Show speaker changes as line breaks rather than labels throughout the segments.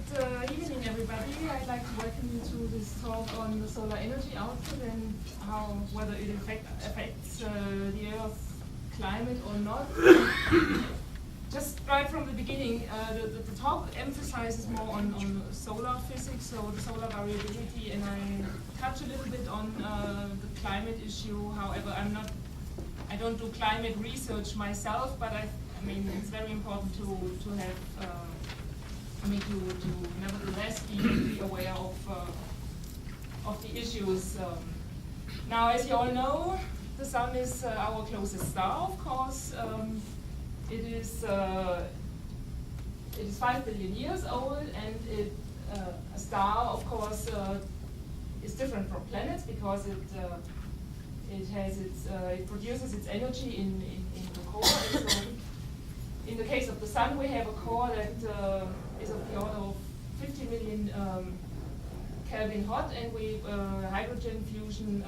Good evening, everybody. I'd like to welcome you to this talk on the solar energy output and whether it affects the Earth's climate or not. Just right from the beginning, the talk emphasizes more on solar physics, so the solar variability, and I touch a little bit on the climate issue. However, I don't do climate research myself, but I mean it's very important to have. To nevertheless be aware of the issues. Now, as you all know, the Sun is our closest star, of course. It is 5 billion years old, and a star, of course, is different from planets because it produces its energy in the core. And so in the case of the Sun, we have a core that is of the order of 50 million Kelvin hot, and hydrogen fusion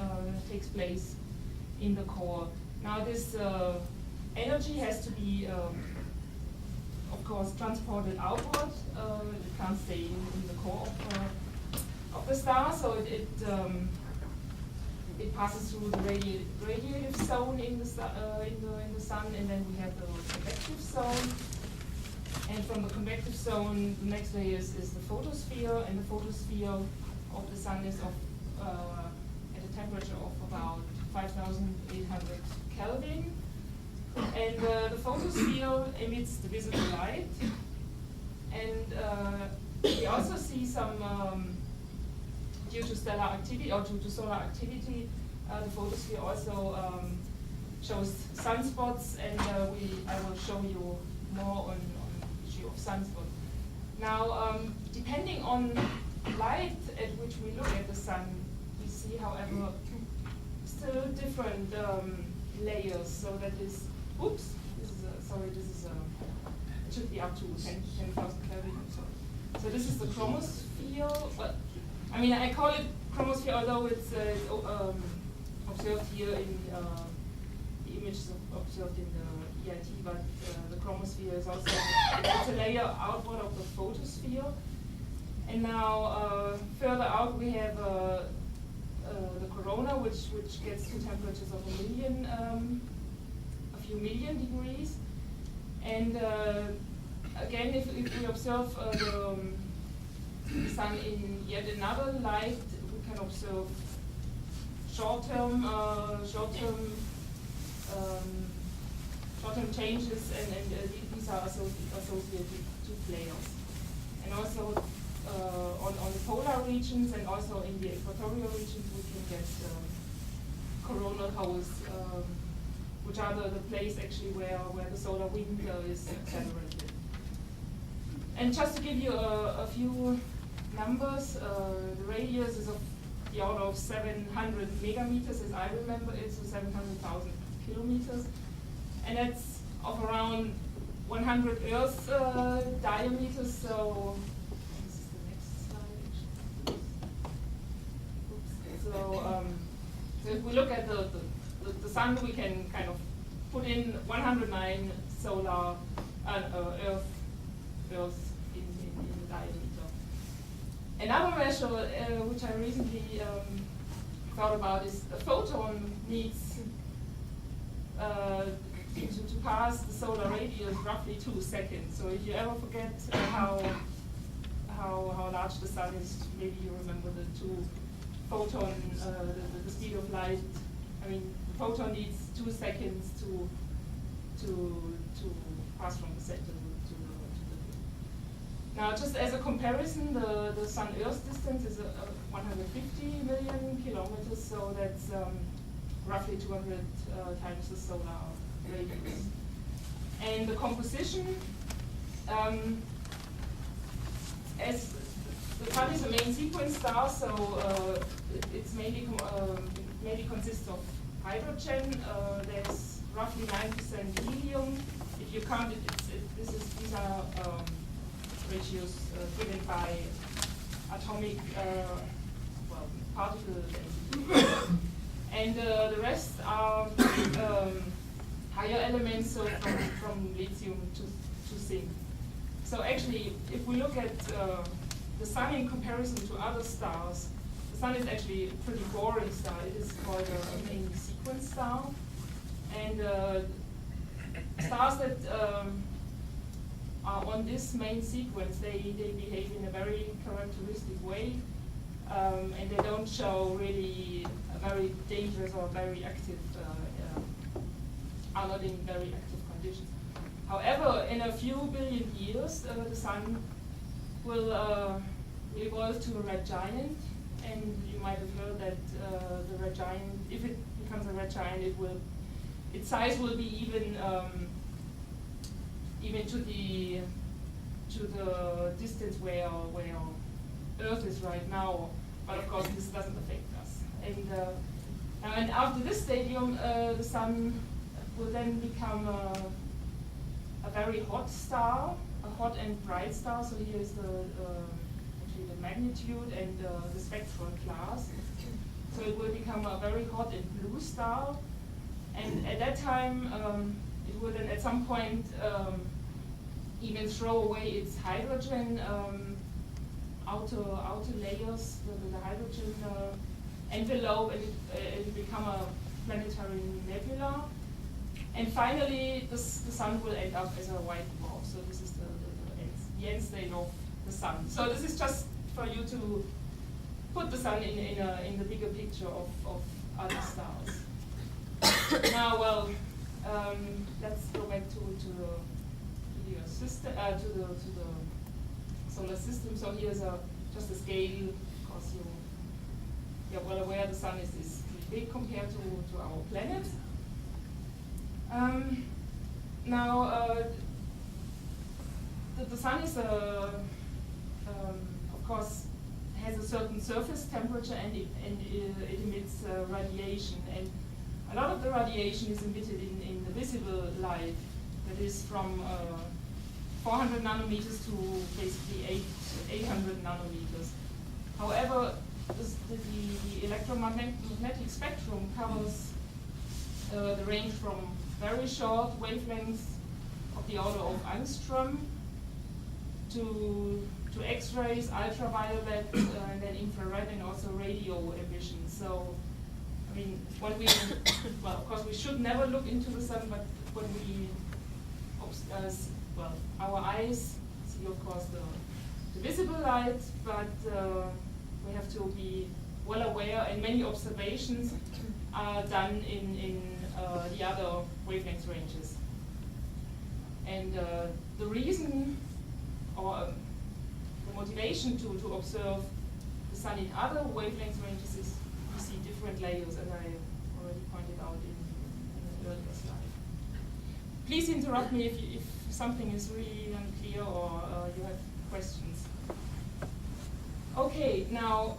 takes place in the core. Now this energy has to be, of course, transported outward. It can't stay in the core of the star, so it passes through the radiative zone in the Sun, and then we have the convective zone. And from the convective zone, the next layer is the photosphere, and the photosphere of the Sun is at a temperature of about 5,800 Kelvin. And the photosphere emits the visible light. And we also see some, due to stellar activity or due to solar activity, the photosphere also shows sunspots, and I will show you more on of sunspot. Now, depending on light at which we look at the Sun, we see, however, still different layers. So that is, it should be up to 10,000 Kelvin. So this is the chromosphere. But I mean, I call it chromosphere, although it's observed here in the images observed in the EIT, but the chromosphere is also it's a layer outward of the photosphere. And now further out we have the corona, which gets to temperatures of a few million degrees. And again, if we observe the Sun in yet another light, we can observe short-term changes, and these are associated to flares. And also on the polar regions and also in the equatorial regions, we can get coronal holes, which are the place actually where the solar wind is accelerated. And just to give you a few numbers, the radius is of the order of 700 megameters, as I remember it, so 700,000 kilometers. And that's of around 100 Earth diameters, so this is the next slide. So if we look at the Sun, we can kind of put in 109 solar Earth in the diameter. Another measure which I recently thought about is a photon needs to pass the solar radius roughly 2 seconds. So if you ever forget how large the Sun is, maybe you remember the two photon, the speed of light. I mean, the photon needs 2 seconds to pass from the center to the. Now, just as a comparison, the Sun-Earth distance is 150 million kilometers, so that's roughly 200 times the solar radius. And the composition, as the Sun is a main sequence star, so it's mainly consists of hydrogen. There's roughly 9% helium. If you count it, these are ratios given by atomic particle density. And the rest are higher elements, so from lithium to zinc. So actually, if we look at the sun in comparison to other stars, the sun is actually a pretty boring star. It is called a main sequence star. And stars that are on this main sequence, they behave in a very characteristic way. And they don't show really a very dangerous or very active, are not in very active conditions. However, in a few billion years, the sun will evolve to a red giant, and you might have heard that the red giant, if it becomes a red giant, its size will be even to the distance where Earth is right now. But of course, this doesn't affect us. And after this stadium, the sun will then become a very hot star, a hot and bright star. So here is actually the magnitude and the spectral class. So it will become a very hot and blue star. And at that time, it will then at some point even throw away its hydrogen outer layers, the hydrogen envelope, and it become a planetary nebula. And finally, the sun will end up as a white dwarf. So this is the end state of the sun. So this is just for you to put the sun in the bigger picture of other stars. Now, well, let's go back to the system, to the solar system. So here's just a scale, because you're well aware the sun is pretty big compared to our planet. Now, the sun is of course, has a certain surface temperature, and it emits radiation. And a lot of the radiation is emitted in the visible light, that is from 400 nanometers to basically 800 nanometers. However, the electromagnetic spectrum covers the range from very short wavelengths of the order of angstrom to X-rays, ultraviolet, and then infrared, and also radio emissions. So, I mean, when we, well, of course, we should never look into the sun, but when we, well, our eyes see, of course, the visible light, but we have to be well aware, and many observations are done in the other wavelength ranges. And the reason, or the motivation to observe the sun in other wavelength ranges is we see different layers, as I already pointed out in an earlier slide. Please interrupt me if something is really unclear or you have questions. Okay, now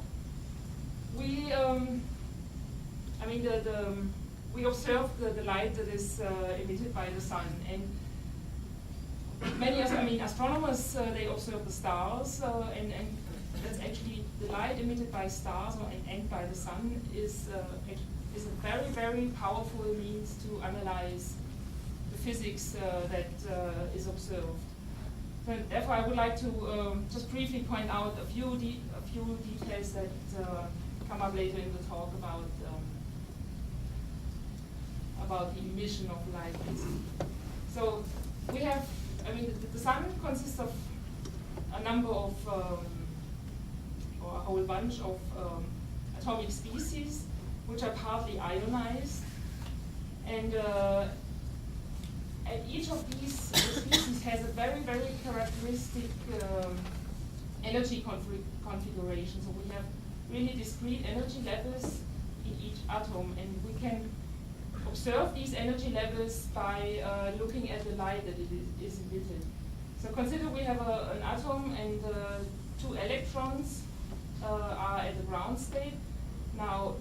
we, I mean, we observe the light that is emitted by the sun, and many, astronomers, they observe the stars, and that's actually the light emitted by stars and by the sun is a very, very powerful means to analyze the physics that is observed. So therefore, I would like to just briefly point out a few details that come up later in the talk about the emission of light. So we have, the sun consists of a number of, or a whole bunch of atomic species, which are partly ionized. And each of these species has a very, very characteristic energy configuration. So we have really discrete energy levels in each atom, and we can observe these energy levels by looking at the light that is emitted. So consider we have an atom, and 2 electrons are at the ground state. Now,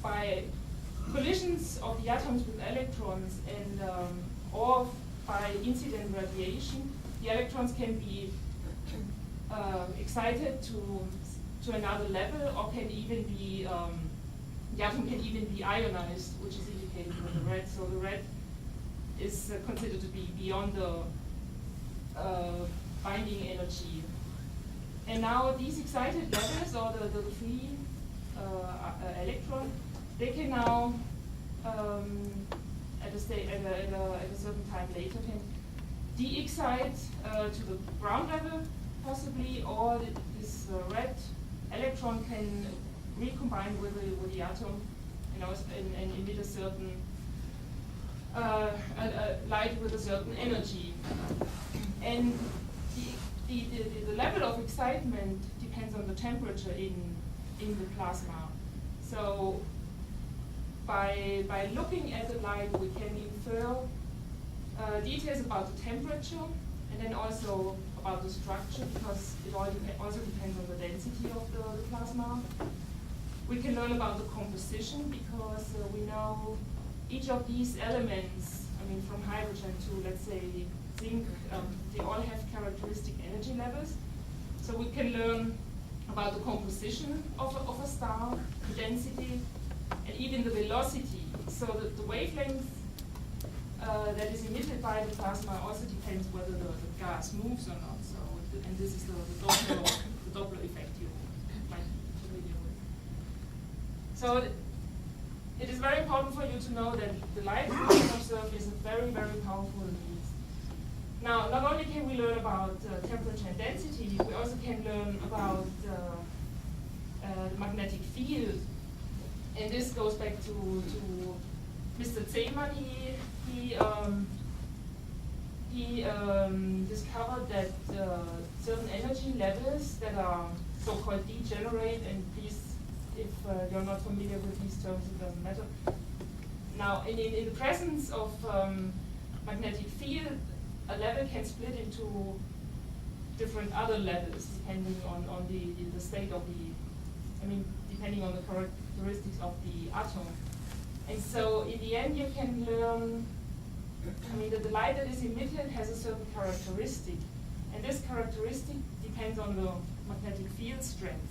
by collisions of the atoms with electrons and or by incident radiation, the electrons can be excited to another level, or can even be the atom can even be ionized, which is indicated with the red. So the red is considered to be beyond the binding energy. And now these excited levels, or the free electron, they can now at a certain time later can de-excite to the ground level possibly, or this red electron can recombine with the atom, and emit a certain light with a certain energy. And the level of excitement depends on the temperature in the plasma. So by looking at the light, we can infer details about the temperature, and then also about the structure, because it also depends on the density of the plasma. We can learn about the composition, because we know each of these elements, from hydrogen to, let's say, zinc, they all have characteristic energy levels. So we can learn about the composition of a star, the density, and even the velocity. So the wavelength that is emitted by the plasma also depends whether the gas moves or not. So, and this is the Doppler effect you might be familiar with. So it is very important for you to know that the light we can observe is a very, very powerful means. Now, not only can we learn about temperature and density, we also can learn about the magnetic field. And this goes back to Mr. Zeeman. He discovered that certain energy levels that are so-called degenerate, and please, if you're not familiar with these terms, it doesn't matter. Now, in the presence of magnetic field, a level can split into different other levels depending on the state of depending on the characteristics of the atom. And so in the end you can learn, that the light that is emitted has a certain characteristic. And this characteristic depends on the magnetic field strength.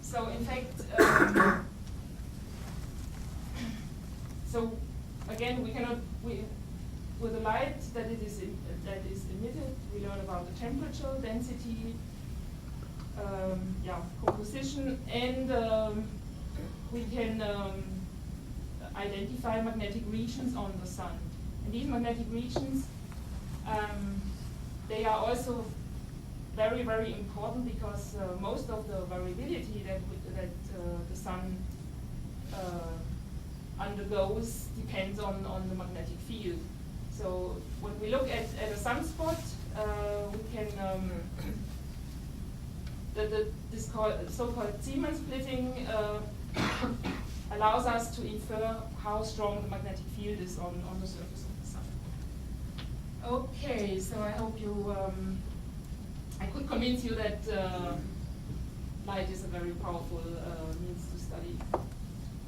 So in fact, so again, with the light that is emitted, we learn about the temperature, density, composition, and we can identify magnetic regions on the sun. And these magnetic regions, they are also very, very important, because most of the variability that the sun undergoes depends on the magnetic field. So when we look at a sunspot, we can this so-called Zeeman splitting allows us to infer how strong the magnetic field is on the surface of the sun. Okay, so I hope I could convince you that light is a very powerful means to study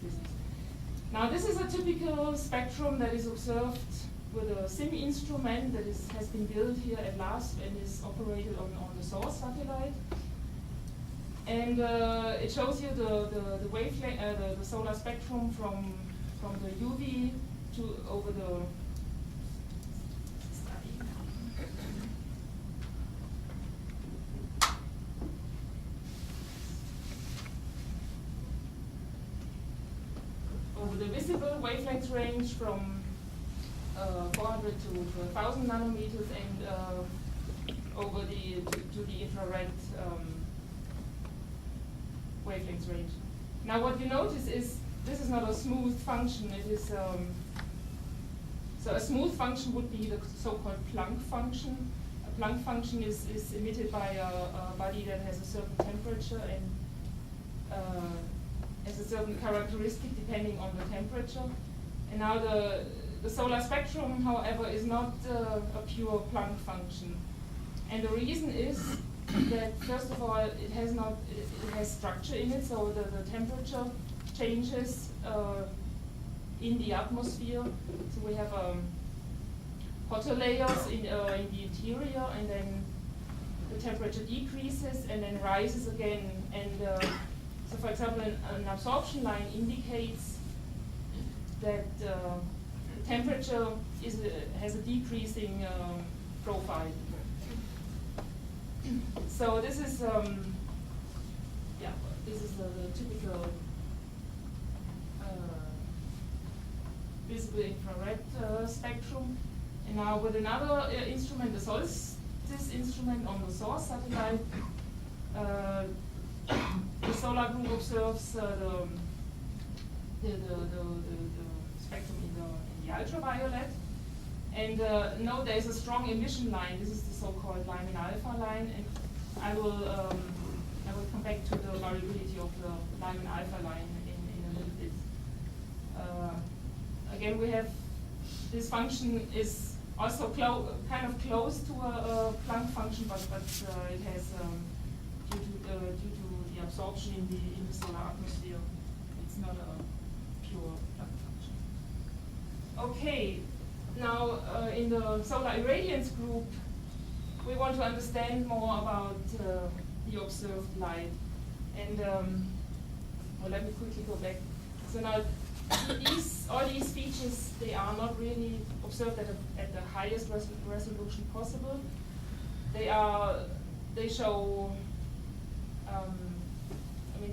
physics. Now, this is a typical spectrum that is observed with a SIM instrument that has been built here at LASP and is operated on the SOURCE satellite. And it shows you the wavelength, the solar spectrum from the UV to over the visible wavelength range from 400 to 1,000 nanometers, and over to the infrared wavelength range. Now, what you notice is this is not a smooth function. It is so a smooth function would be the so-called Planck function. A Planck function is emitted by a body that has a certain temperature and has a certain characteristic depending on the temperature. And now the solar spectrum, however, is not a pure Planck function. And the reason is that, first of all, it has structure in it, so the temperature changes in the atmosphere. So we have hotter layers in the interior, and then the temperature decreases and then rises again. And so, for example, an absorption line indicates that the temperature has a decreasing profile. So this is this is the typical visible infrared spectrum. And now with another instrument, the SOLSTICE instrument on the SORCE satellite, the solar group observes the spectrum in the ultraviolet. And note there is a strong emission line. This is the so-called Lyman alpha line. And I will come back to the variability of the Lyman alpha line in a little bit. Again, we have this function is also kind of close to a Planck function, but it has due to the absorption in the solar atmosphere, it's not a pure Planck function. Okay, now in the solar irradiance group, we want to understand more about the observed light. And well, let me quickly go back. So now, all these features, they are not really observed at the highest resolution possible. They show, I mean,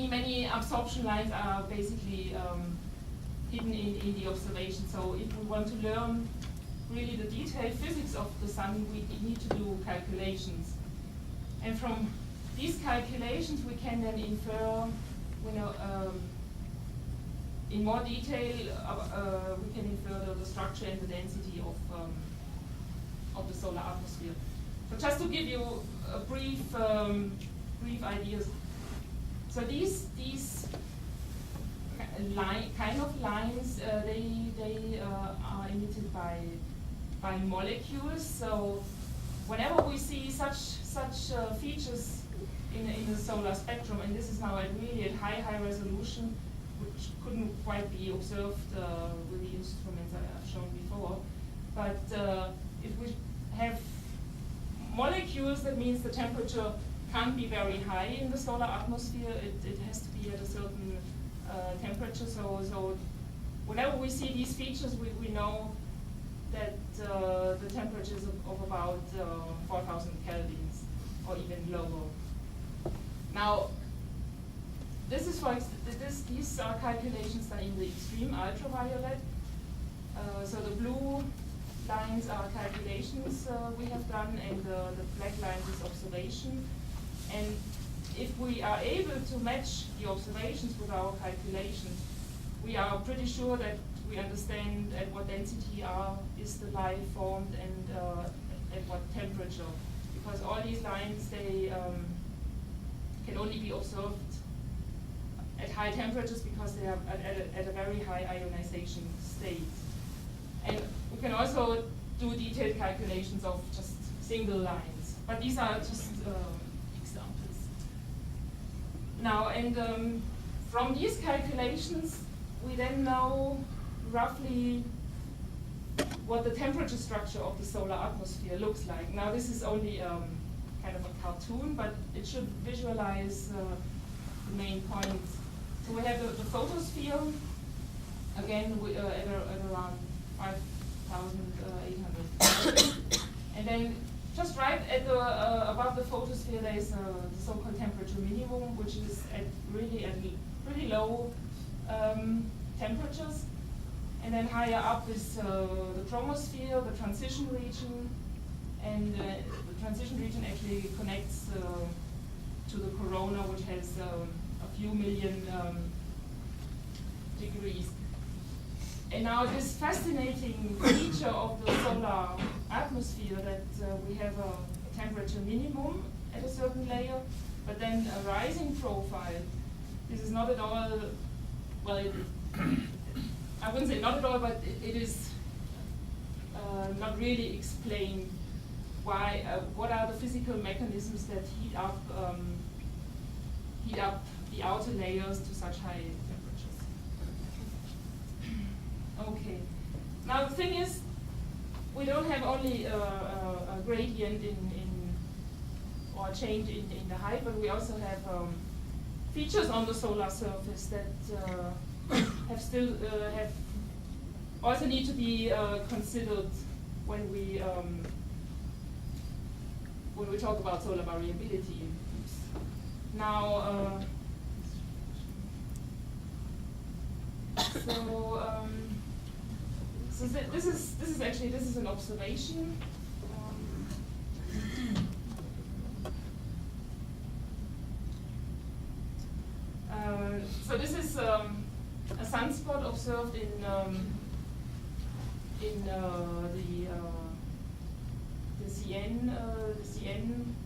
many absorption lines are basically hidden in the observation. So if we want to learn really the detailed physics of the sun, we need to do calculations. And from these calculations, we can then infer, in more detail, we can infer the structure and the density of the solar atmosphere. So just to give you a brief ideas. So these kind of lines, they are emitted by molecules. So whenever we see such features in the solar spectrum, and this is now really at high resolution, which couldn't quite be observed with the instruments I've shown before. But if we have molecules, that means the temperature can't be very high in the solar atmosphere. It has to be at a certain temperature. So whenever we see these features, we know that the temperature is of about 4,000 kelvins or even lower. Now, this is these are calculations done in the extreme ultraviolet. So the blue lines are calculations we have done, and the black lines is observation. And if we are able to match the observations with our calculations, we are pretty sure that we understand at what density is the light formed and at what temperature. Because all these lines, they can only be observed at high temperatures because they are at a very high ionization state. And we can also do detailed calculations of just single lines. But these are just examples. Now, and from these calculations, we then know roughly what the temperature structure of the solar atmosphere looks like. Now, this is only kind of a cartoon, but it should visualize the main points. So we have the photosphere, again, at around 5,800. And then just right at above the photosphere, there is the so-called temperature minimum, which is at pretty low temperatures. And then higher up is the chromosphere, the transition region, and the transition region actually connects to the corona, which has a few million degrees. And now this fascinating feature of the solar atmosphere that we have a temperature minimum at a certain layer, but then a rising profile. This is not at all, well, I wouldn't say not at all, but it is not really explained why, what are the physical mechanisms that heat up the outer layers to such high temperatures. Okay. Now the thing is, we don't have only a gradient or a change in the height, but we also have features on the solar surface that have also need to be considered when we talk about solar variability. Now, this is an observation. So this is a sunspot observed in the CN.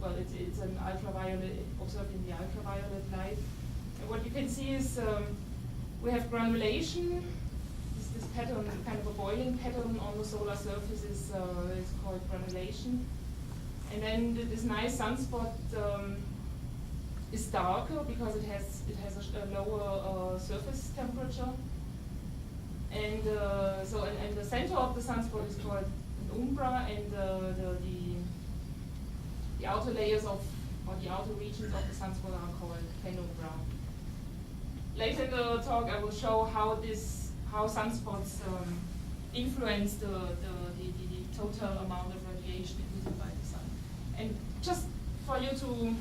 Well, it's an ultraviolet, observed in the ultraviolet light. And what you can see is we have granulation. This pattern, kind of a boiling pattern on the solar surface, is called granulation. And then this nice sunspot is darker because it has a lower surface temperature. And and the center of the sunspot is called an umbra, and the outer layers or the outer regions of the sunspot are called penumbra. Later in the talk, I will show how sunspots influence the total amount of radiation emitted by the sun. And just for you to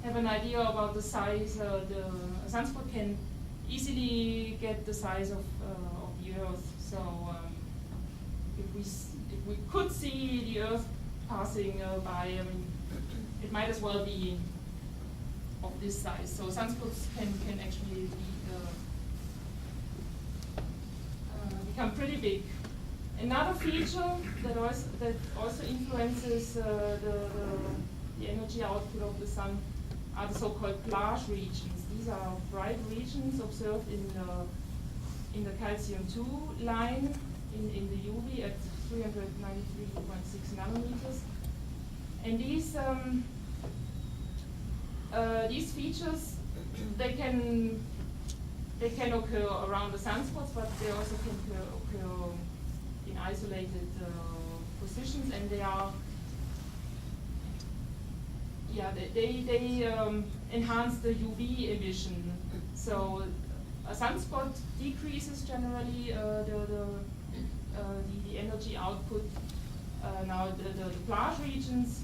have an idea about the size, the sunspot can easily get the size of the Earth. So if we could see the Earth passing by, I mean, it might as well be of this size. So sunspots can actually become pretty big. Another feature that also influences the energy output of the sun are the so-called Plage regions. These are bright regions observed in the calcium-2 line in the UV at 393.6 nanometers. And these features, they can occur around the sunspots, but they also can occur in isolated positions, and they enhance the UV emission. So a sunspot decreases generally the energy output. Now the Plage regions,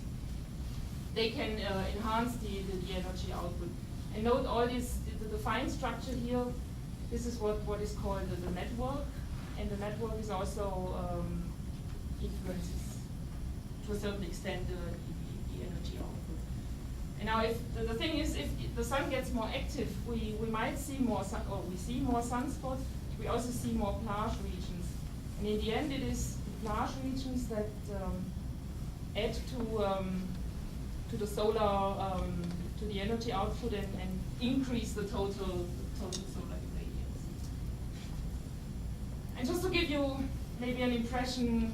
they can enhance the energy output. And note all this, the fine structure here. This is what is called the network, and the network is also influences to a certain extent the energy output. And now, if the thing is, if the sun gets more active, we might see more we see more sunspots. We also see more Plage regions, and in the end, it is the Plage regions that add to the solar to the energy output and increase the total solar irradiance. And just to give you maybe an impression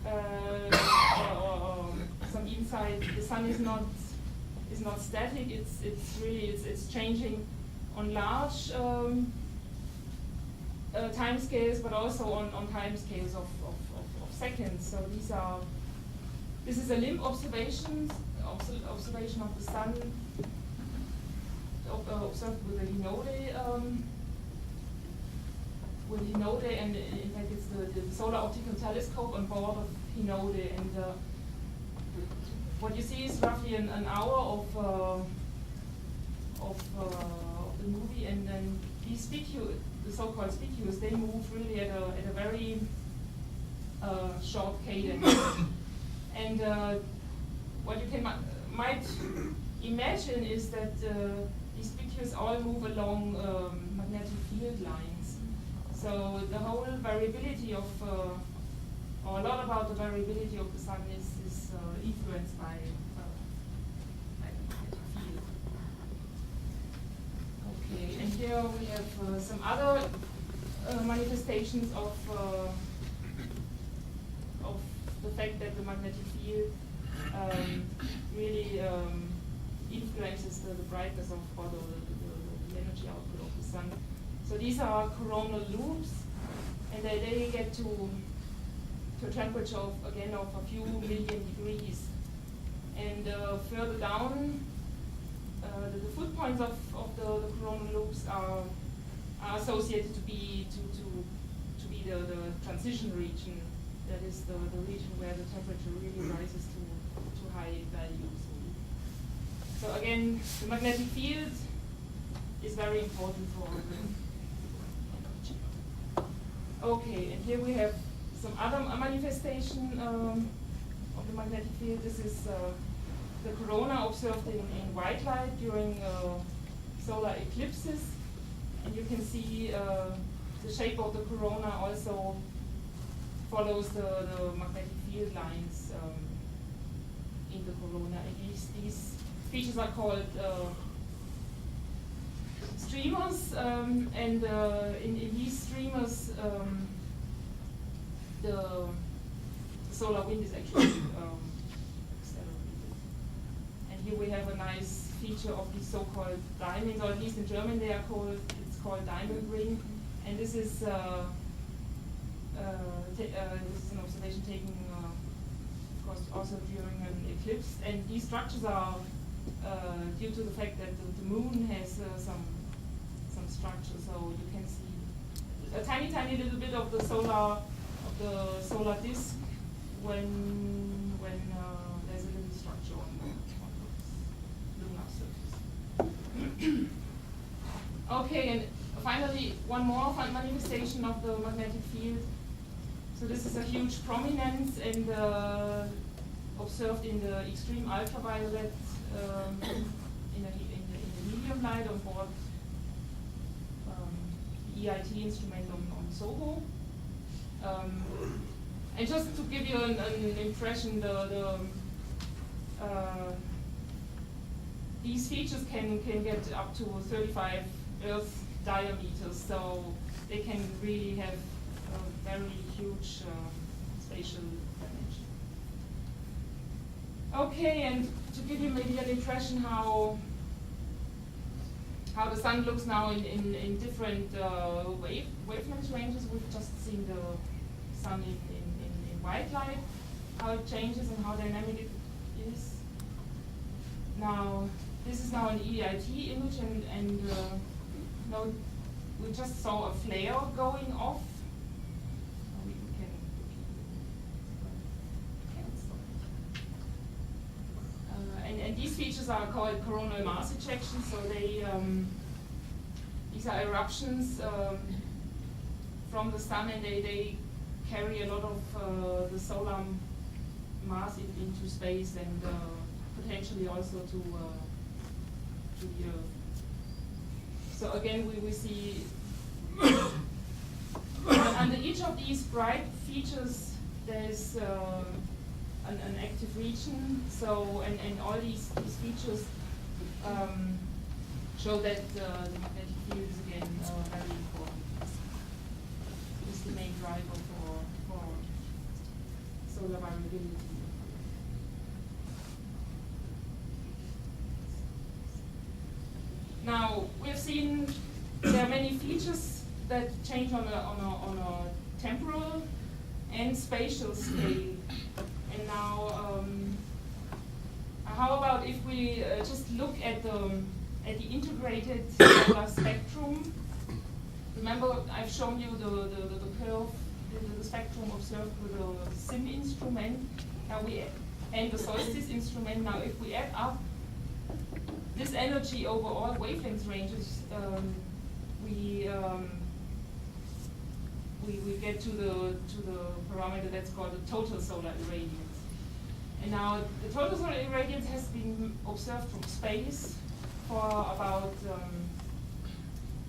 or some insight, the sun is not static. It's changing on large time scales, but also on time scales of seconds. So this is a limb observation of the sun observed with the Hinode, and in fact it's the Solar Optical Telescope on board of Hinode. And what you see is roughly an hour of the movie, and then these the so-called specules, they move really at a very short cadence. And what you might imagine is that these specules all move along magnetic field lines. So the whole variability of, or a lot about the variability of the sun is influenced by the magnetic field. Okay, and here we have some other manifestations of the fact that the magnetic field really influences the brightness of, or the energy output of the sun. So these are coronal loops, and they get to a temperature of a few million degrees. And further down, the foot points of the coronal loops are associated to the transition region. That is the region where the temperature really rises to high values. So again, the magnetic field is very important for energy. Okay, and here we have some other manifestation of the magnetic field. This is the corona observed in white light during solar eclipses. And you can see the shape of the corona also follows the magnetic field lines in the corona. And these features are called streamers, and in these streamers the solar wind is actually accelerated. And here we have a nice feature of these so-called diamonds, or at least in German they are called, it's called diamond ring. And this is an observation taken, of course, also during an eclipse. And these structures are due to the fact that the moon has some structure, so you can see a tiny little bit of the solar disk when there's a little structure on the lunar surface. Okay, and finally one more manifestation of the magnetic field. So this is a huge prominence and observed in the extreme ultraviolet in the medium light on board the EIT instrument on SOHO. And just to give you an impression, these features can get up to 35 Earth diameters, so they can really have a very huge spatial dimension. Okay, and to give you maybe an impression how the sun looks now in different wavelength ranges, we've just seen the sun in white light, how it changes and how dynamic it is. Now, this is now an EIT image, and now we just saw a flare going off. We can and these features are called coronal mass ejections. So they these are eruptions from the sun, and they carry a lot of the solar mass into space, and potentially also to the Earth. So again, we see under each of these bright features there is an active region. So and all these features show that the magnetic field is again very important. It's the main driver for solar variability. Now, we've seen there are many features that change on a temporal and spatial scale. And now, how about if we just look at the integrated solar spectrum? Remember, I've shown you the curve, the spectrum observed with the SIM instrument. Now and the solstice instrument. Now, if we add up this energy over all wavelength ranges, we get to the parameter that's called the total solar irradiance. And now the total solar irradiance has been observed from space for about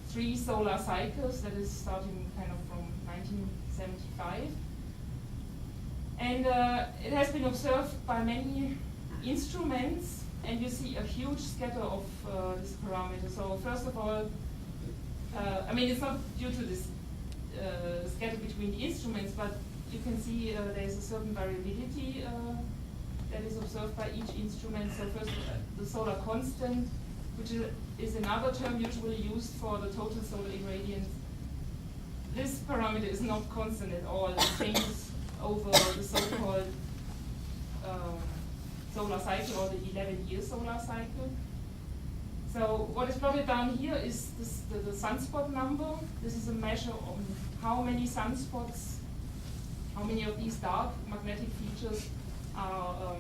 3 solar cycles, that is starting kind of from 1975. And it has been observed by many instruments, and you see a huge scatter of this parameter. So first of all, I mean, it's not due to this scatter between the instruments, but you can see there's a certain variability that is observed by each instrument. So first, the solar constant, which is another term usually used for the total solar irradiance. This parameter is not constant at all. It changes over the so-called solar cycle, or the 11-year solar cycle. So what is plotted down here is the sunspot number. This is a measure of how many sunspots, how many of these dark magnetic features are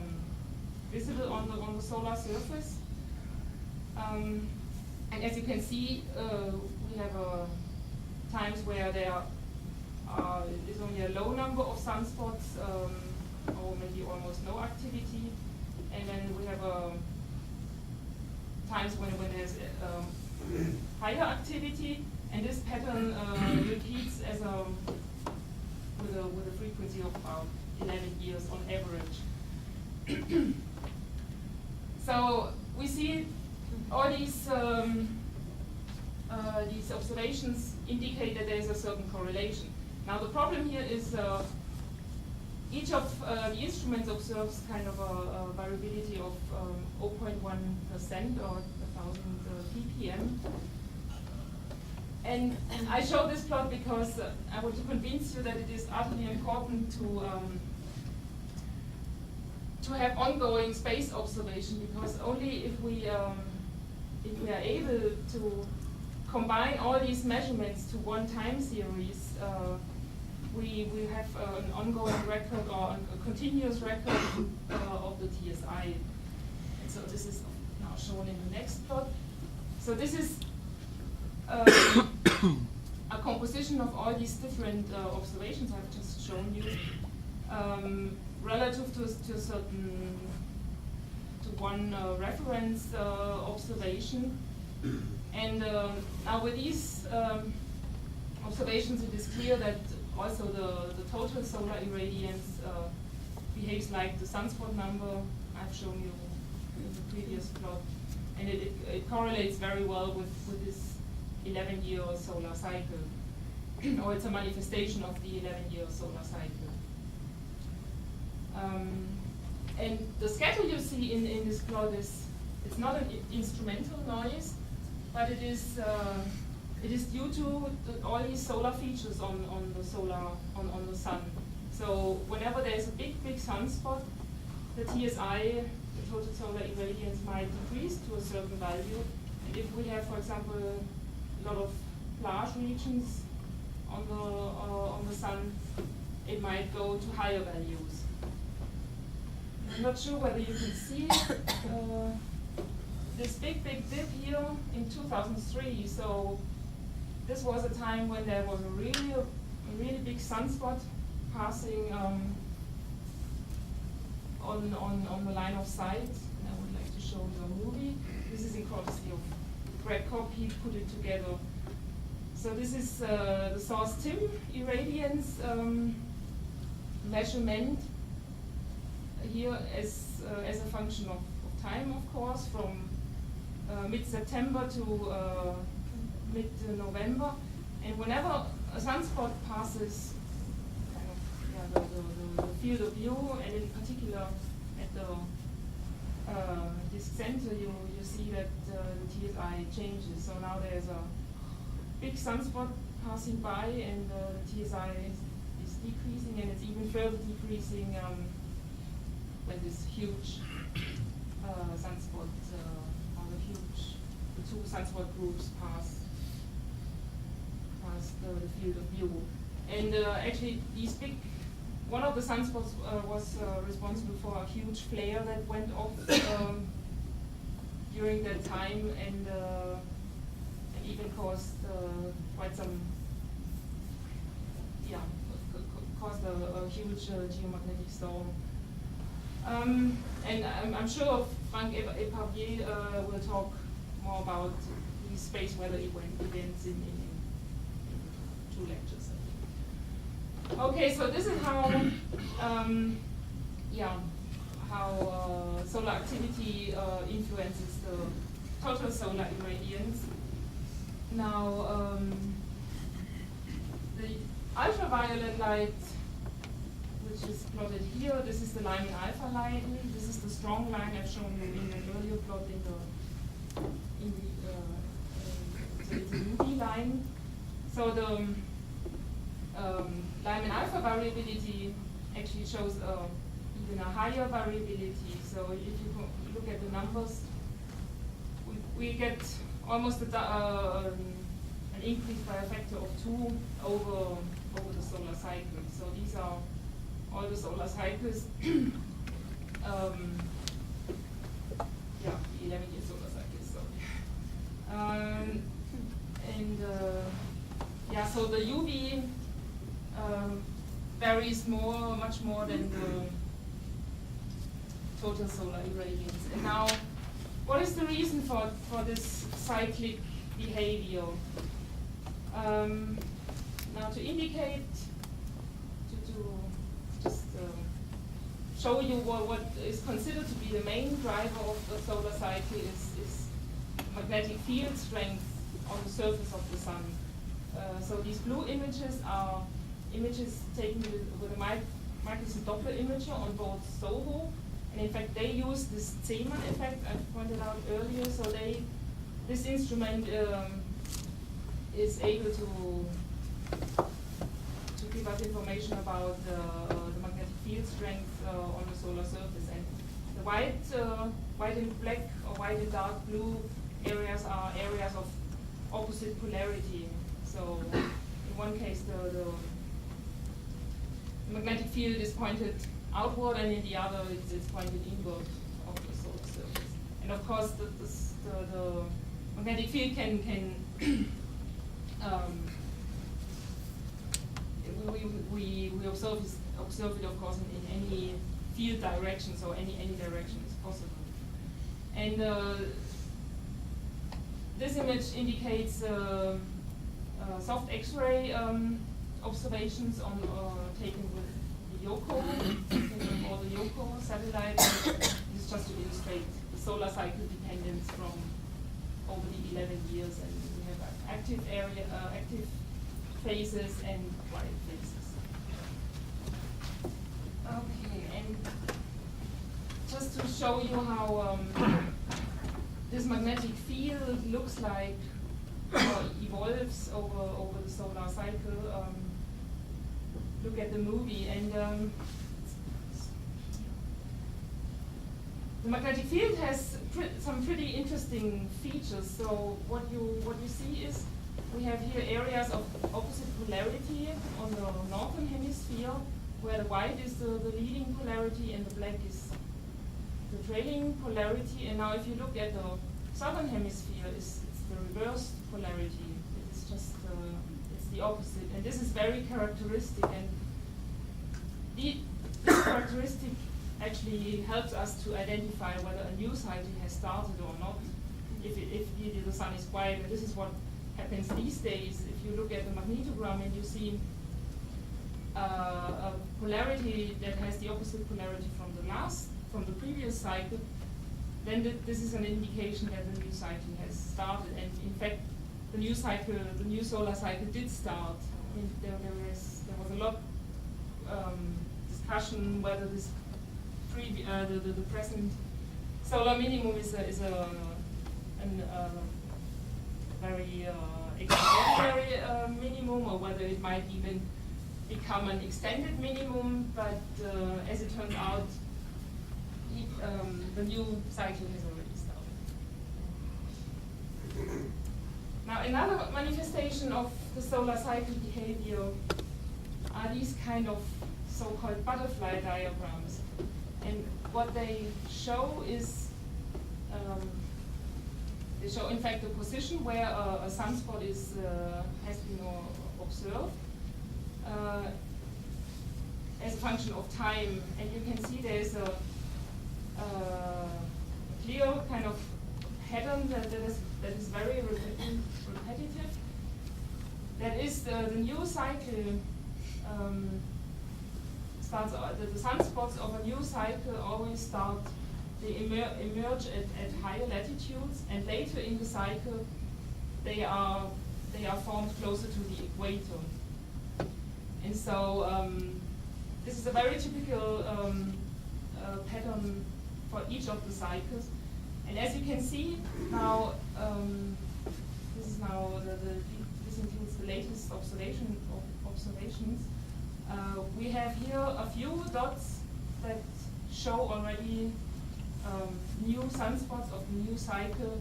visible on the solar surface. And as you can see, we have times where there is only a low number of sunspots, or maybe almost no activity, and then we have times when there's higher activity, and this pattern repeats as with a frequency of about 11 years on average. So we see all these observations indicate that there is a certain correlation. Now the problem here is each of the instruments observes kind of a variability of 0.1% or 1,000 ppm. And I show this plot because I want to convince you that it is utterly important to have ongoing space observation, because only if we are able to combine all these measurements to one time series, we have an ongoing record or a continuous record of the TSI. And so this is now shown in the next plot. So this is a composition of all these different observations I've just shown you, relative to a certain, to one reference observation. And now with these observations, it is clear that also the total solar irradiance behaves like the sunspot number I've shown you in the previous plot, and it correlates very well with this 11-year solar cycle, or it's a manifestation of the 11-year solar cycle. And the scatter you see in this plot it's not an instrumental noise, but it is due to all these solar features on the sun. So whenever there is a big sunspot, the TSI, the total solar irradiance, might decrease to a certain value. And if we have, for example, a lot of large regions on the sun, it might go to higher values. I'm not sure whether you can see this big dip here in 2003. So this was a time when there was a really big sunspot passing on the line of sight. And I would like to show you a movie. This is in courtesy of Greg Kopp. He put it together. So this is the source TIM irradiance measurement here as a function of time, of course, from mid-September to mid-November. And whenever a sunspot passes kind of, the field of view, and in particular at the disk center, you see that the TSI changes. So now there's a big sunspot passing by, and the TSI is decreasing, and it's even further decreasing when this huge sunspot, or the two sunspot groups pass the field of view. And actually, one of the sunspots was responsible for a huge flare that went off during that time, and even caused quite some, caused a huge geomagnetic storm. And I'm sure Frank Eparvier will talk more about these space weather events in 2 lectures, I think. Okay, so this is how solar activity influences the total solar irradiance. Now, the ultraviolet light, which is plotted here, this is the Lyman alpha line. This is the strong line I've shown you in an earlier plot so it's a UV line. So the Lyman alpha variability actually shows even a higher variability. So if you look at the numbers, we get almost an an increase by a factor of 2 over the solar cycle. So these are all the solar cycles. Yeah, 11-year solar cycles. Sorry. Yeah, so the UV varies much more than the total solar irradiance. And now, what is the reason for this cyclic behavior? Now, to indicate, to just show you what is considered to be the main driver of the solar cycle is magnetic field strength on the surface of the sun. So these blue images are images taken with a Michelson Doppler imager on board SOHO. And in fact, they use this Zeeman effect I pointed out earlier. So this instrument is able to give us information about the magnetic field strength on the solar surface. And the white and black or white and dark blue areas are areas of opposite polarity. So in one case, the magnetic field is pointed outward, and in the other, it's pointed inward of the solar surface. And of course, the magnetic field can we observe it, of course, in any field direction, so any direction is possible. And this image indicates soft X-ray observations taken with the YOCO, or the YOCO satellite. This is just to illustrate the solar cycle dependence from over the 11 years, and we have active phases and quiet phases. Okay, and just to show you how this magnetic field looks like or evolves over the solar cycle, look at the movie. And the magnetic field has some pretty interesting features. So what you see is we have here areas of opposite polarity on the northern hemisphere, where the white is the leading polarity and the black is the trailing polarity. And now if you look at the southern hemisphere, it's the reversed polarity. It's just it's the opposite. And this is very characteristic. And this characteristic actually helps us to identify whether a new cycle has started or not, if the sun is quiet. And this is what happens these days. If you look at the magnetogram and you see a polarity that has the opposite polarity from the previous cycle, then this is an indication that the new cycle has started. And in fact, the new solar cycle did start. I mean, there was a lot discussion whether this the present solar minimum is a very extraordinary minimum, or whether it might even become an extended minimum. But as it turns out, the new cycle has already started. Now, another manifestation of the solar cycle behavior are these kind of so-called butterfly diagrams. And what they show is, they show in fact the position where a sunspot has been observed as a function of time. And you can see there is a clear kind of pattern that is very repetitive. That is the new cycle starts. The sunspots of a new cycle always start. They emerge at higher latitudes, and later in the cycle, they are formed closer to the equator. And so this is a very typical pattern for each of the cycles. And as you can see now, this includes the latest observations. We have here a few dots that show already new sunspots of the new cycle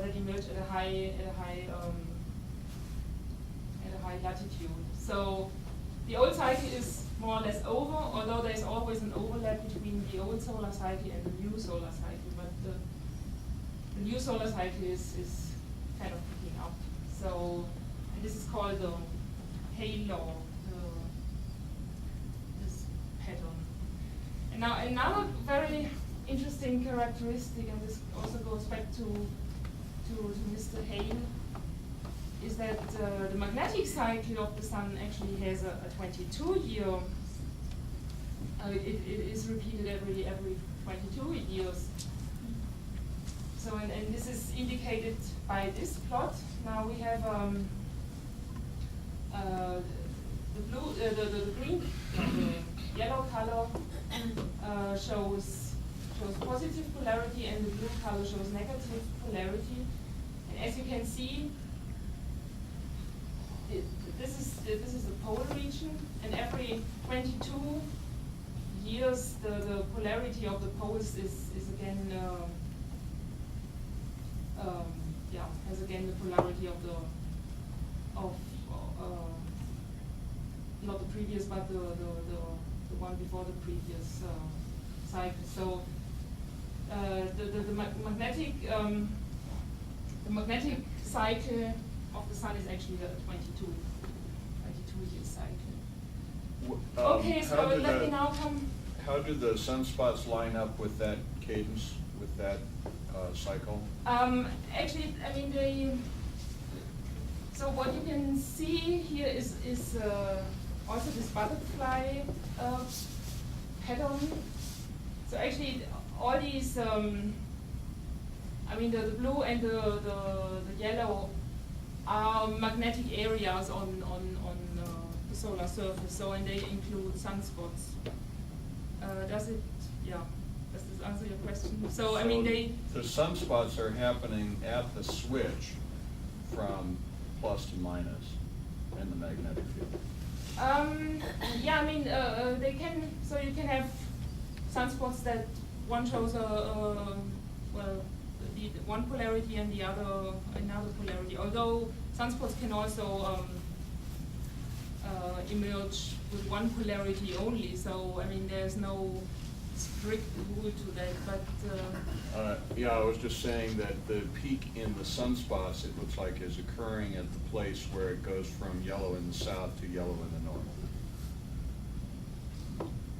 that emerge at a high at a high latitude. So the old cycle is more or less over, although there's always an overlap between the old solar cycle and the new solar cycle. But the new solar cycle is kind of picking up. So and this is called the Hale law, this pattern. And now another very interesting characteristic, and this also goes back to Mr. Hale, is that the magnetic cycle of the Sun actually has a 22-year. It is repeated every 22 years. So and this is indicated by this plot. Now we have the blue, the green, the yellow color shows positive polarity, and the blue color shows negative polarity. And as you can see, this is the polar region, and every 22 years the polarity of the poles is again has again the polarity of not the previous but the one before the previous cycle. So the magnetic cycle of the Sun is actually a 22-year cycle. Okay, so let me now come.
How do the sunspots line up with that cadence, with that cycle?
Actually, I mean, so what you can see here is also this butterfly pattern. So actually, all these, I mean, the blue and the yellow are magnetic areas on the solar surface. So, and they include sunspots. Does this answer your question? So I mean,
the sunspots are happening at the switch from plus to minus in the magnetic field.
Yeah, I mean, they can. So you can have sunspots that one shows the one polarity and the other another polarity. Although sunspots can also emerge with one polarity only. So I mean, there's no strict rule to that. But
yeah, I was just saying that the peak in the sunspots, it looks like, is occurring at the place where it goes from yellow in the south to yellow in the north.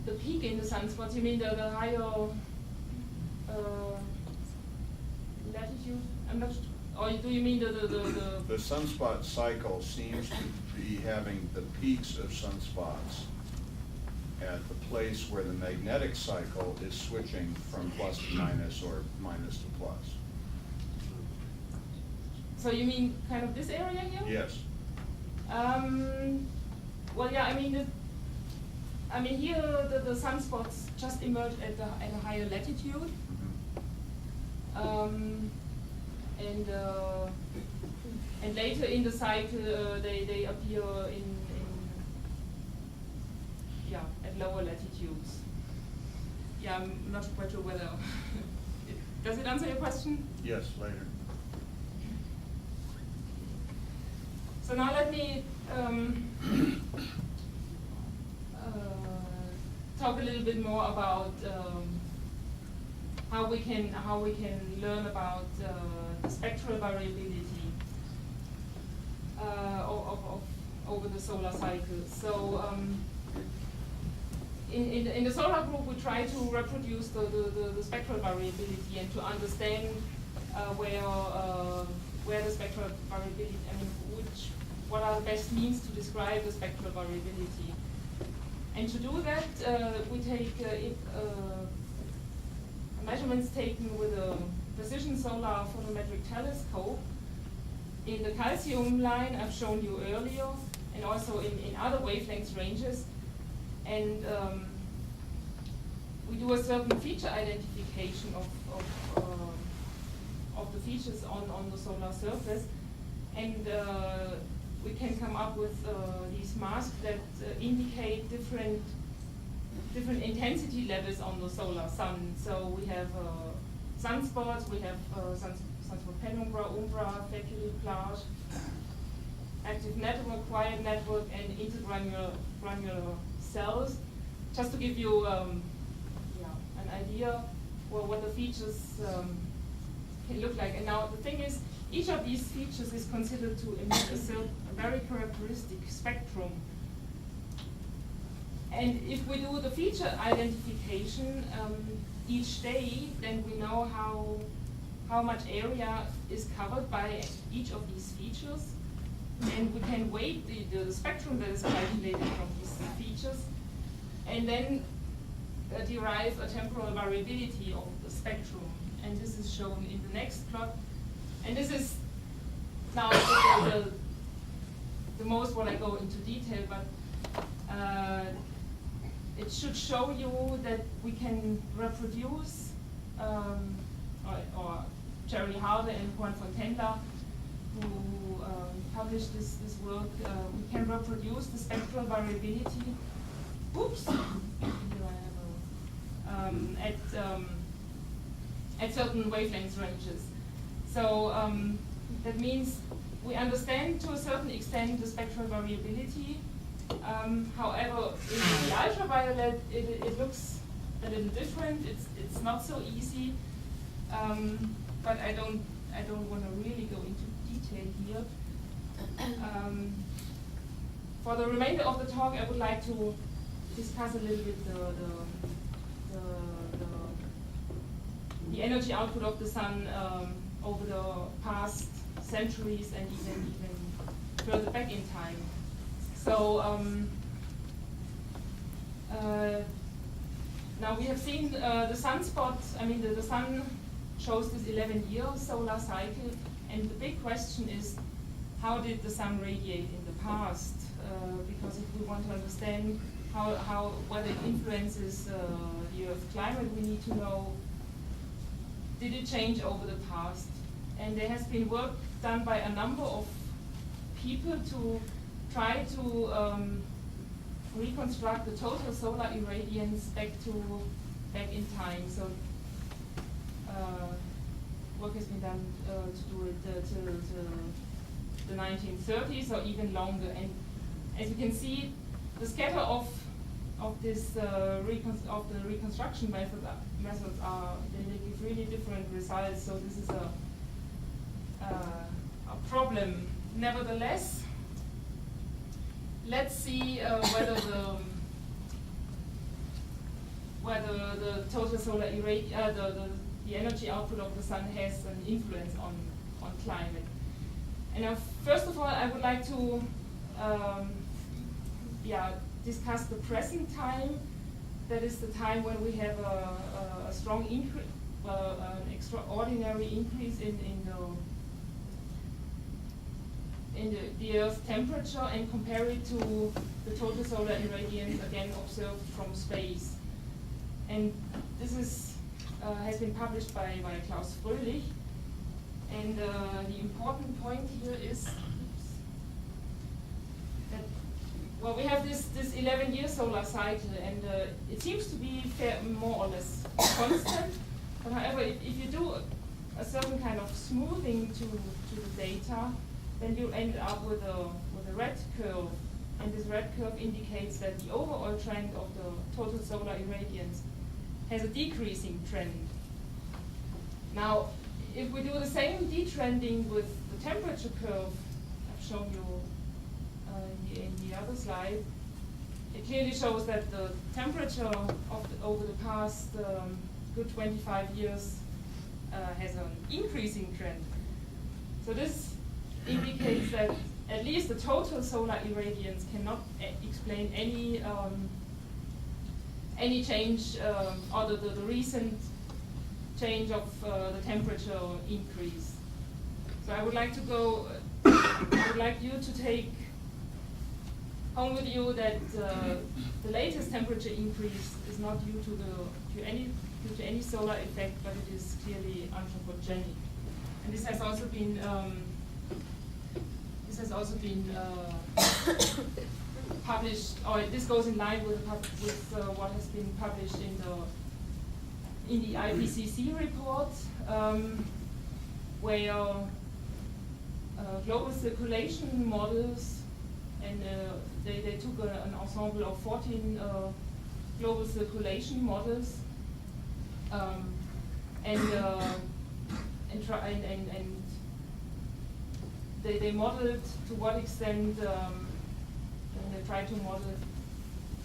The peak in the sunspots, you mean the higher latitude? I'm not. Or do you mean the
sunspot cycle seems to be having the peaks of sunspots at the place where the magnetic cycle is switching from plus to minus or minus to plus.
So you mean kind of this area here?
Yes.
Well, yeah. I mean here the sunspots just emerge at a higher latitude.
Mm-hmm.
And later in the cycle they appear at lower latitudes. Yeah, I'm not quite sure whether. Does it answer your question?
Yes, later.
So now let me talk a little bit more about how we can learn about the spectral variability over the solar cycle. So in the solar group, we try to reproduce the spectral variability and to understand where the spectral variability. I mean, what are the best means to describe the spectral variability? And to do that, we take measurements taken with a precision solar photometric telescope in the calcium line I've shown you earlier, and also in other wavelength ranges. And we do a certain feature identification of the features on the solar surface, and we can come up with these masks that indicate different intensity levels on the solar sun. So we have sunspots, we have sunspot penumbra, umbra, faculae, plage, active network, quiet network, and intergranular cells. Just to give you an idea what the features can look like. And now the thing is, each of these features is considered to emit a very characteristic spectrum. And if we do the feature identification each day, then we know how much area is covered by each of these features. And we can weight the spectrum that is calculated from these features, and then derive a temporal variability of the spectrum. And this is shown in the next plot. And this is now the most what I go into detail, but it should show you that we can reproduce, or Jerry Harder and Juan Fontella, who published this work, we can reproduce the spectral variability. Oops. At certain wavelength ranges. So that means we understand to a certain extent the spectral variability. However, in the ultraviolet, it looks a little different. It's not so easy, but I don't want to really go into detail here. For the remainder of the talk, I would like to discuss a little bit the energy output of the sun over the past centuries and even further back in time. So now we have seen the sunspot. I mean, the sun shows this 11-year solar cycle, and the big question is, how did the sun radiate in the past? Because if we want to understand whether it influences the Earth's climate, we need to know, did it change over the past? And there has been work done by a number of people to try to reconstruct the total solar irradiance back in time. So work has been done to do it till the 1930s or even longer. And as you can see, the scatter of this the reconstruction methods they give really different results. So this is a problem. Nevertheless, let's see whether the total solar the energy output of the sun has an influence on climate. And now, first of all, I would like to discuss the present time. That is the time when we have a strong increase, an extraordinary increase in the Earth's temperature, and compare it to the total solar irradiance again observed from space. And this is has been published by Klaus Fröhlich. And the important point here is that, well, we have this 11-year solar cycle, and it seems to be more or less constant. But however, if you do a certain kind of smoothing to the data, then you end up with a red curve. And this red curve indicates that the overall trend of the total solar irradiance has a decreasing trend. Now, if we do the same detrending with the temperature curve I've shown you in the other slide, it clearly shows that the temperature over the past good 25 years has an increasing trend. So this indicates that at least the total solar irradiance cannot explain any change or the recent change of the temperature increase. So I would like you to take home with you that the latest temperature increase is not due to any solar effect, but it is clearly anthropogenic. And this has also been published, or this goes in line with what has been published in the IPCC report, where global circulation models, and they took an ensemble of 14 global circulation models, and they modeled to what extent, and they tried to model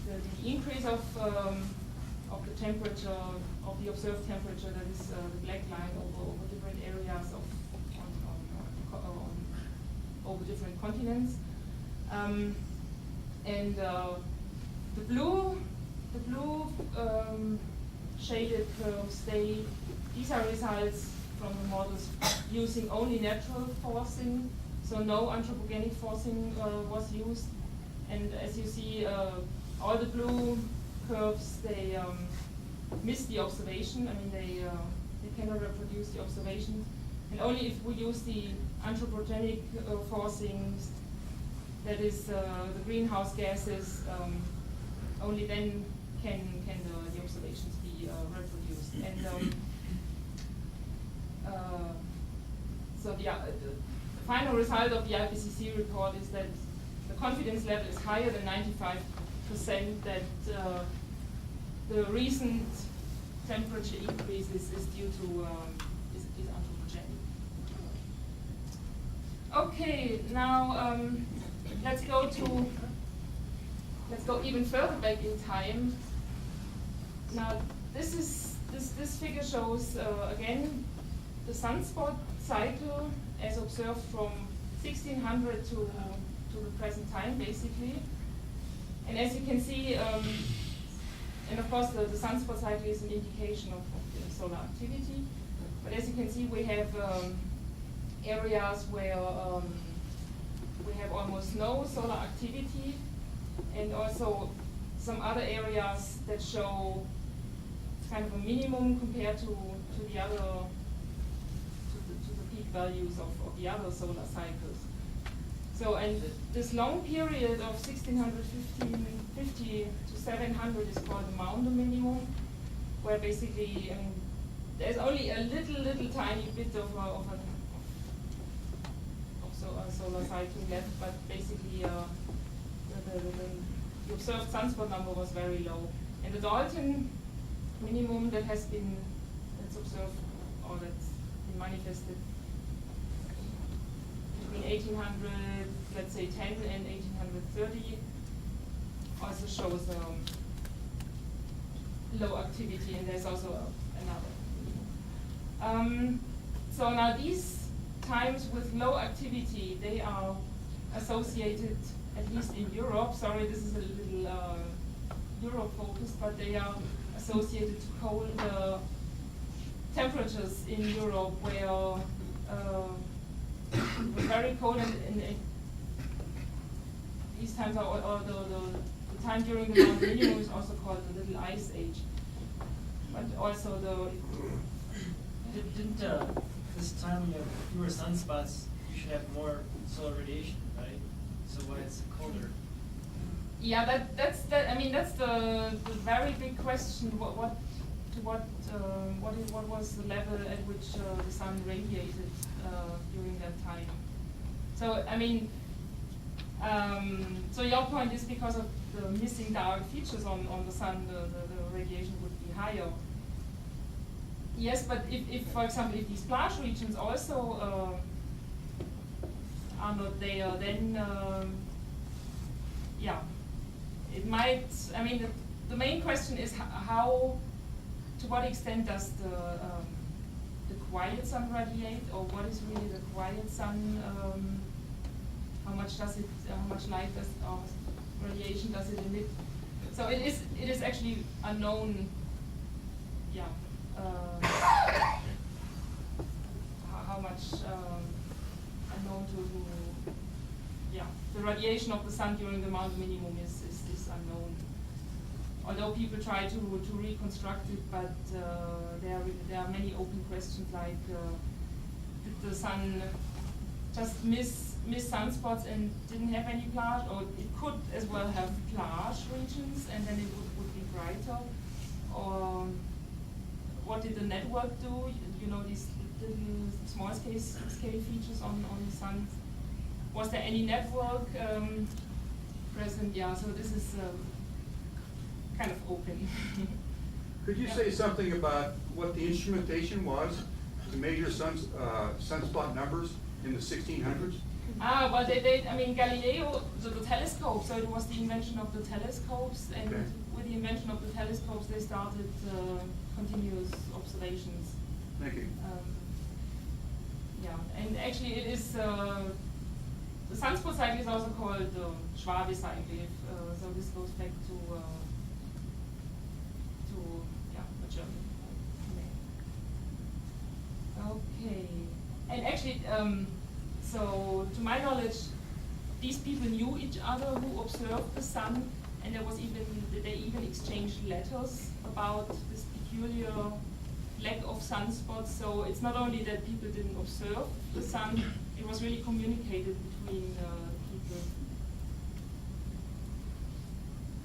the increase of the temperature, of the observed temperature, that is the black line over different areas of over different continents, and the blue shaded curves, these are results from the models using only natural forcing, so no anthropogenic forcing was used. And as you see, all the blue curves, they miss the observation. I mean, they cannot reproduce the observation. And only if we use the anthropogenic forcings, that is the greenhouse gases, only then can the observations be reproduced. And so the final result of the IPCC report is that the confidence level is higher than 95%, that the recent temperature increase is due to is anthropogenic. Okay, now let's go even further back in time. Now this figure shows again the sunspot cycle as observed from 1600 to the present time, basically. And as you can see, and of course the sunspot cycle is an indication of the solar activity. But as you can see, we have areas where we have almost no solar activity, and also some other areas that show kind of a minimum compared to the other to the peak values of the other solar cycles. So, and this long period of 1650 to 700 is called the Maunder minimum, where basically, I mean, there's only a little tiny bit of solar cycle left, but basically the observed sunspot number was very low. And the Dalton minimum that's observed, or that's been manifested between 1800, let's say 10 and 1830, also shows low activity, and there's also another. So now these times with low activity, they are associated, at least in Europe, sorry, this is a little Europe focused, but they are associated to cold temperatures in Europe, where very cold, and these times are, or the time during the Mount minimum is also called the Little Ice Age. But also
Didn't this time when you have fewer sunspots, you should have more solar radiation, right? So why it's colder?
Yeah, that's the very big question. What was the level at which the sun radiated during that time? So I mean, so your point is because of the missing dark features on the sun, the radiation would be higher. Yes, but if for example, if these splash regions also are not there, then yeah, it might. I mean, the main question is how, to what extent does the quiet sun radiate, or what is really the quiet sun? How much light does, or radiation does it emit? So it is actually unknown. Yeah. How much unknown to yeah, the radiation of the sun during the Maunder minimum is unknown. Although people try to reconstruct it, but there are many open questions, like did the sun just miss sunspots and didn't have any plage, or it could as well have plage regions and then it would be brighter, or what did the network do? You know, these little small scale features on the sun was there any network present? Yeah, so this is kind of open.
Could you
Yeah.
say something about what the instrumentation was to measure sunspot numbers in the 1600s?
Well, I mean, Galileo, the telescope, so it was the invention of the telescopes, and
Okay.
with the invention of the telescopes, they started continuous observations.
Thank you.
Yeah, and actually it is, the sunspot cycle is also called the Schwabe cycle, so this goes back to the German name. Okay, and actually, so to my knowledge, these people knew each other who observed the sun, and they even exchanged letters about this peculiar lack of sunspots. So it's not only that people didn't observe the sun, it was really communicated between people.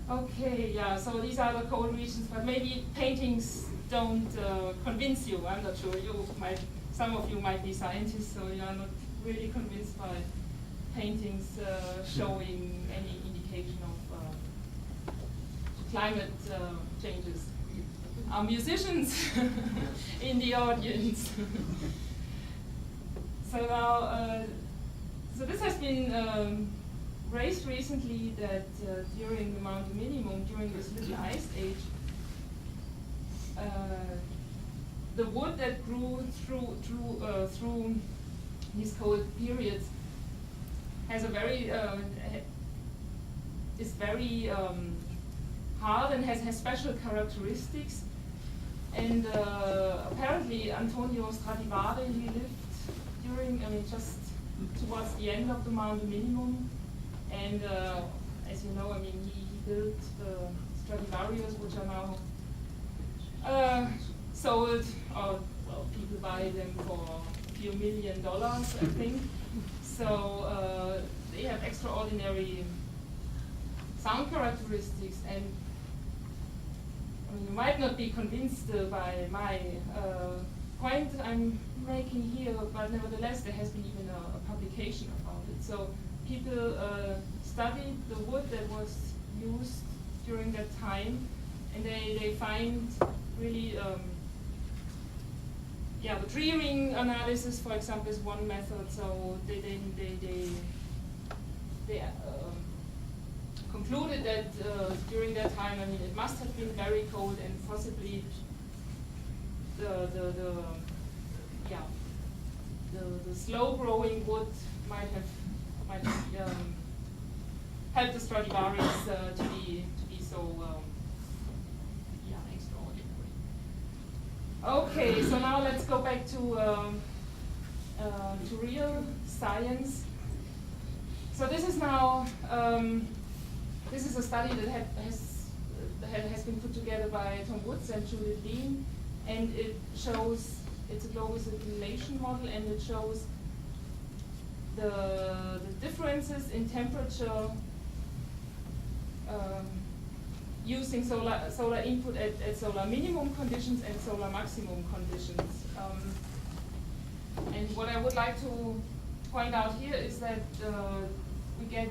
Okay, yeah, so these are the cold regions, but maybe paintings don't convince you. I'm not sure. Some of you might be scientists, so you are not really convinced by paintings showing any indication of climate changes. Our musicians in the audience. So now, so this has been raised recently that during the Mount Minimum, during this little ice age, the wood that grew through these cold periods has a very is very hard and has special characteristics. And apparently Antonio Stradivari, he lived just towards the end of the Mount Minimum, and as you know, he built the Stradivarius, which are now sold, or well, people buy them for a few $1 million, I think. So they have extraordinary sound characteristics, and you might not be convinced by my point I'm making here, but nevertheless there has been even a publication about it. So people studied the wood that was used during that time, and they find really, the tree ring analysis, for example, is one method. So they concluded that during that time, it must have been very cold, and possibly the slow-growing wood might have helped the Stradivarius to be so extraordinary. Okay, so now let's go back to real science. So this is now. This is a study that has been put together by Tom Woods and Judith Lean, and it shows, it's a global circulation model, and it shows the differences in temperature using solar input at solar minimum conditions and solar maximum conditions. And what I would like to point out here is that we get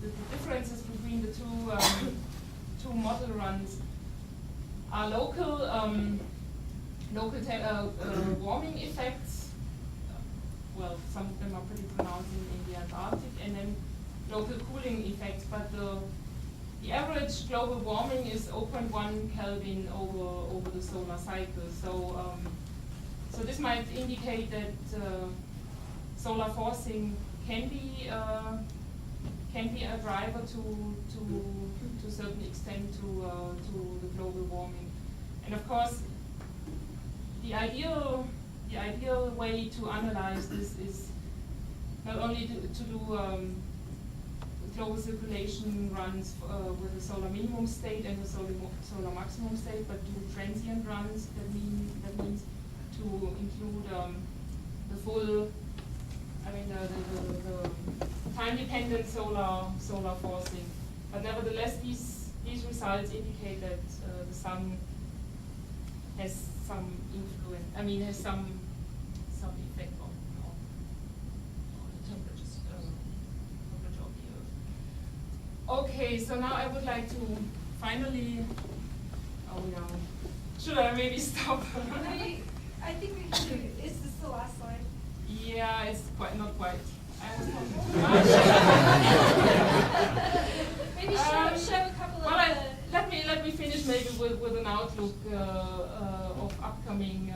the differences between the two model runs are local warming effects. Well, some of them are pretty pronounced in the Antarctic, and then local cooling effects. But the average global warming is 0.1 Kelvin over the solar cycle. So so this might indicate that solar forcing can be a driver to a certain extent to the global warming. And of course, the ideal way to analyze this is not only to do global circulation runs with the solar minimum state and the solar maximum state, but do transient runs. That means to include the full, the time-dependent solar forcing. But nevertheless, these results indicate that the sun has some influence. Has some effect on the Okay, so now I would like to finally, oh no, should I maybe stop?
I think we can do it. Is this the last slide?
Yeah, it's not quite. I was talking too much.
Maybe show a couple
Well,
of the.
let me finish maybe with an outlook of upcoming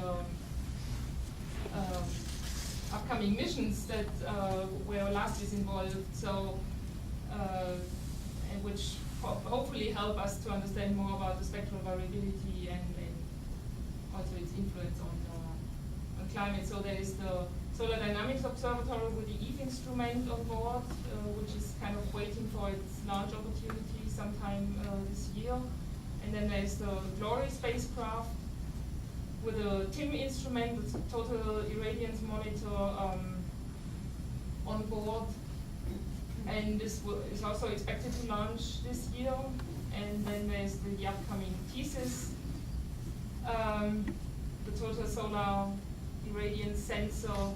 missions that where LAST is involved. So, and which hopefully help us to understand more about the spectral variability and also its influence on climate. So there is the Solar Dynamics Observatory with the Eve instrument on board, which is kind of waiting for its launch opportunity sometime this year. And then there's the GLORY spacecraft with a TIM instrument, the Total Irradiance Monitor on board. And this is also expected to launch this year. And then there's the upcoming TESIS, the Total Solar Irradiance Sensor,